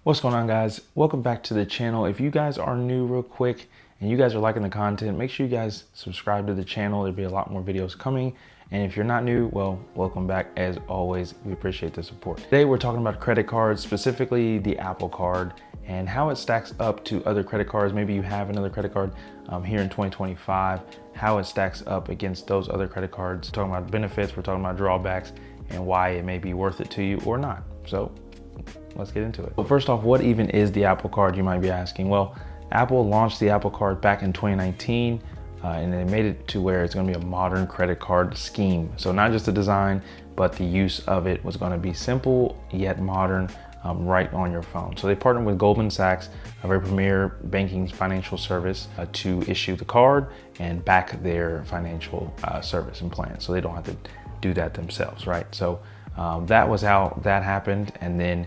What's going on, guys? Welcome back to the channel. If you guys are new real quick and you guys are liking the content, make sure you guys subscribe to the channel. There'll be a lot more videos coming. And if you're not new, well, welcome back. As always, we appreciate the support. Today we're talking about credit cards, specifically the Apple Card and how it stacks up to other credit cards. Maybe you have another credit card here in 2025, how it stacks up against those other credit cards. We're talking about benefits, we're talking about drawbacks, and why it may be worth it to you or not. So let's get into it. Well, first off, what even is the Apple Card, you might be asking? Well, Apple launched the Apple Card back in 2019, and they made it to where it's gonna be a modern credit card scheme. So not just the design, but the use of it was gonna be simple yet modern, right on your phone. So they partnered with Goldman Sachs, a very premier banking financial service, to issue the card and back their financial service and plan. So they don't have to do that themselves, right? So that was how that happened. And then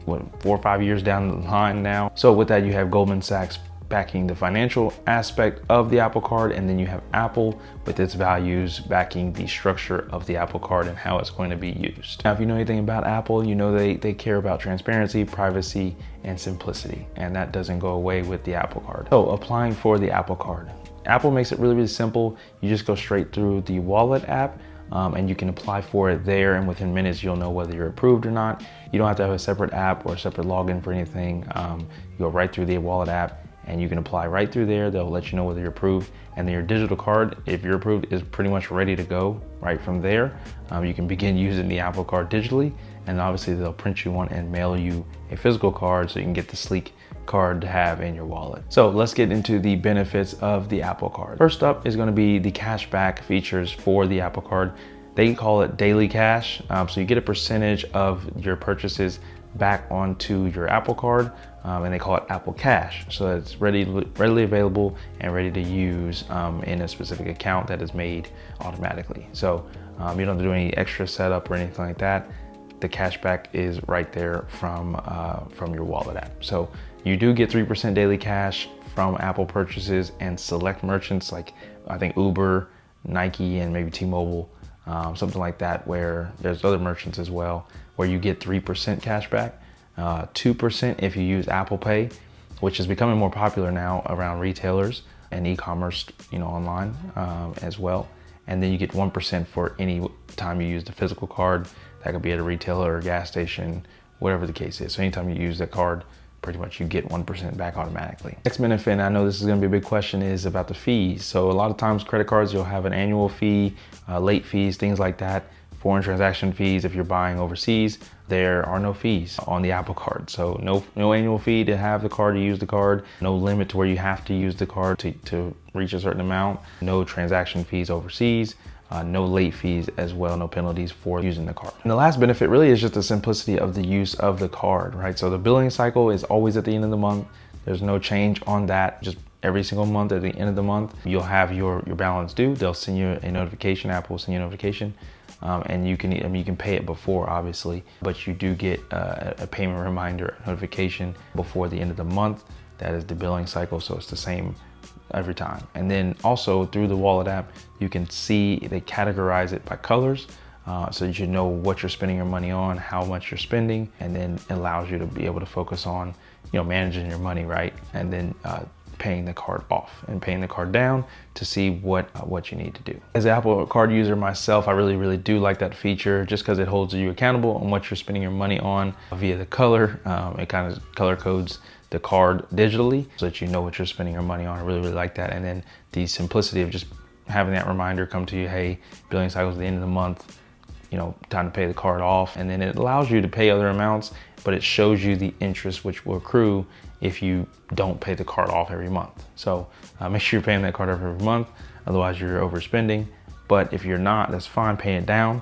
4 or 5 years down the line now. So with that, you have Goldman Sachs backing the financial aspect of the Apple Card, and then you have Apple with its values backing the structure of the Apple Card and how it's going to be used. Now, if you know anything about Apple, you know they care about transparency, privacy, and simplicity, and that doesn't go away with the Apple Card. So applying for the Apple Card. Apple makes it really, really simple. You just go straight through the Wallet app, and you can apply for it there, and within minutes you'll know whether you're approved or not. You don't have to have a separate app or a separate login for anything. You go right through the Wallet app and you can apply right through there. They'll let you know whether you're approved, and then your digital card, if you're approved, is pretty much ready to go right from there. You can begin using the Apple Card digitally, and obviously they'll print you one and mail you a physical card so you can get the sleek card to have in your wallet. So let's get into the benefits of the Apple Card. First up is going to be the cashback features for the Apple Card. They call it daily cash. So you get a percentage of your purchases back onto your Apple Card, and they call it Apple Cash. So it's readily available and ready to use in a specific account that is made automatically. So you don't have to do any extra setup or anything like that. The cashback is right there from your wallet app. So you do get 3% daily cash from Apple purchases and select merchants like I think Uber, Nike, and maybe T-Mobile, something like that, where there's other merchants as well where you get 3% cash back, 2% if you use Apple Pay, which is becoming more popular now around retailers and e-commerce, online as well. And then you get 1% for any time you use the physical card. That could be at a retailer or gas station, whatever the case is. So anytime you use that card, pretty much you get 1% back automatically. Next benefit, and I know this is gonna be a big question, is about the fees. So a lot of times credit cards, you'll have an annual fee, late fees, things like that. Foreign transaction fees, if you're buying overseas, there are no fees on the Apple Card. So no annual fee to have the card, to use the card, no limit to where you have to use the card to reach a certain amount, no transaction fees overseas, no late fees as well, no penalties for using the card. And the last benefit really is just the simplicity of the use of the card, right? So the billing cycle is always at the end of the month. There's no change on that. Just every single month at the end of the month, you'll have your balance due. They'll send you a notification, Apple will send you a notification. And you can pay it before, obviously, but you do get a payment reminder notification before the end of the month. That is the billing cycle, so it's the same every time. And then also through the Wallet app, you can see they categorize it by colors, so that you know what you're spending your money on, how much you're spending, and then it allows you to be able to focus on, managing your money, right? And then paying the card off and paying the card down to see what you need to do. As an Apple Card user myself, I really do like that feature, just because it holds you accountable on what you're spending your money on via the color. It kind of color codes the card digitally so that you know what you're spending your money on. I really like that. And then the simplicity of just having that reminder come to you, hey, billing cycle's at the end of the month, time to pay the card off. And then it allows you to pay other amounts, but it shows you the interest which will accrue if you don't pay the card off every month. So make sure you're paying that card off every month, otherwise you're overspending. But if you're not, that's fine, pay it down.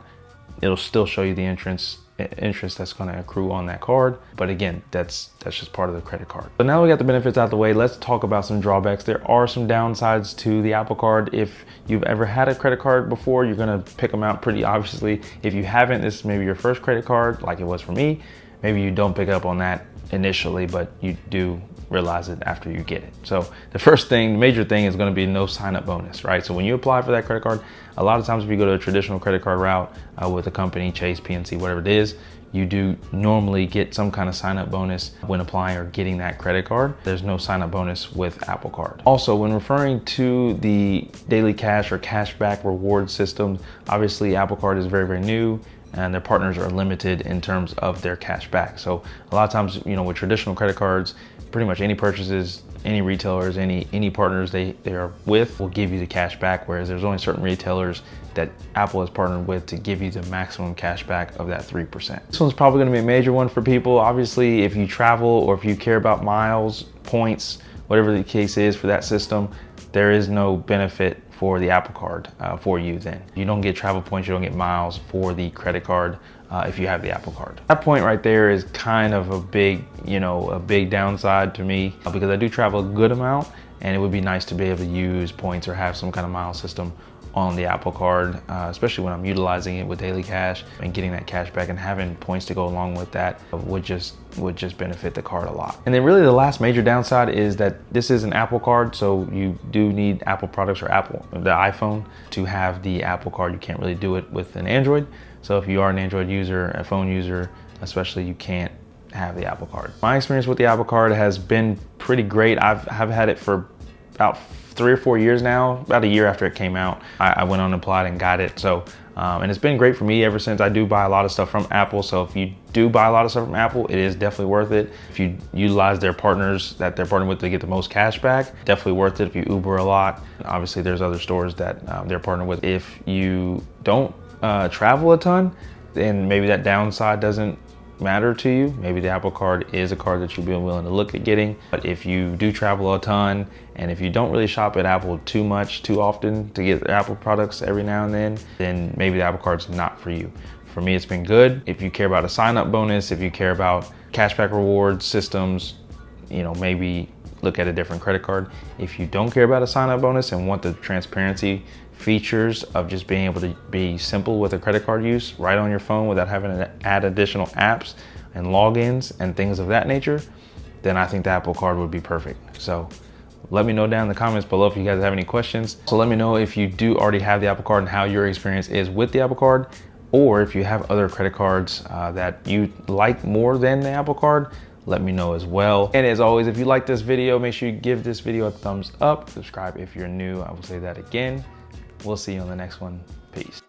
It'll still show you the interest that's gonna accrue on that card. But again, that's just part of the credit card. So now we got the benefits out of the way, let's talk about some drawbacks. There are some downsides to the Apple Card. If you've ever had a credit card before, you're gonna pick them out pretty obviously. If you haven't, this is maybe your first credit card, like it was for me. Maybe you don't pick up on that initially, but you do realize it after you get it. So the major thing is going to be no sign-up bonus, right? So when you apply for that credit card, a lot of times if you go to a traditional credit card route with a company, Chase, PNC, whatever it is, you do normally get some kind of sign-up bonus when applying or getting that credit card. There's no sign-up bonus with Apple Card. Also, when referring to the daily cash or cashback reward system, obviously Apple Card is very, very new, and their partners are limited in terms of their cash back. So a lot of times, you know, with traditional credit cards, pretty much any purchases, any retailers, any partners they are with will give you the cash back, whereas there's only certain retailers that Apple has partnered with to give you the maximum cash back of that 3%. This one's probably gonna be a major one for people. Obviously, if you travel or if you care about miles, points, whatever the case is for that system, there is no benefit for the Apple Card for you then. You don't get travel points, you don't get miles for the credit card if you have the Apple Card. That point right there is kind of a big, you know, a big downside to me because I do travel a good amount, and it would be nice to be able to use points or have some kind of mile system on the Apple Card, especially when I'm utilizing it with daily cash and getting that cash back, and having points to go along with that would just benefit the card a lot. And then really the last major downside is that this is an Apple Card, so you do need Apple products or the iPhone to have the Apple Card. You can't really do it with an Android. So if you are an Android user, a phone user especially, you can't have the Apple Card. My experience with the Apple Card has been pretty great. I've had it for about 3 or 4 years now. About a year after it came out, I went on and applied and got it. So, and it's been great for me ever since. I do buy a lot of stuff from Apple. So if you do buy a lot of stuff from Apple, it is definitely worth it. If you utilize their partners that they're partnered with to get the most cash back, definitely worth it. If you Uber a lot, obviously there's other stores that they're partnered with. If you don't travel a ton, then maybe that downside doesn't matter to you. Maybe the Apple Card is a card that you'd be willing to look at getting. But if you do travel a ton, and if you don't really shop at Apple too often to get Apple products every now and then maybe the Apple Card's not for you. For me, it's been good. If you care about a sign-up bonus, if you care about cashback rewards systems, you know, maybe look at a different credit card. If you don't care about a sign-up bonus and want the transparency features of just being able to be simple with a credit card use right on your phone without having to add additional apps and logins and things of that nature, then I think the Apple Card would be perfect. So let me know down in the comments below if you guys have any questions. So let me know if you do already have the Apple Card and how your experience is with the Apple Card, or if you have other credit cards that you like more than the Apple Card, let me know as well. And as always, if you like this video, make sure you give this video a thumbs up. Subscribe if you're new. I will say that again. We'll see you on the next one. Peace.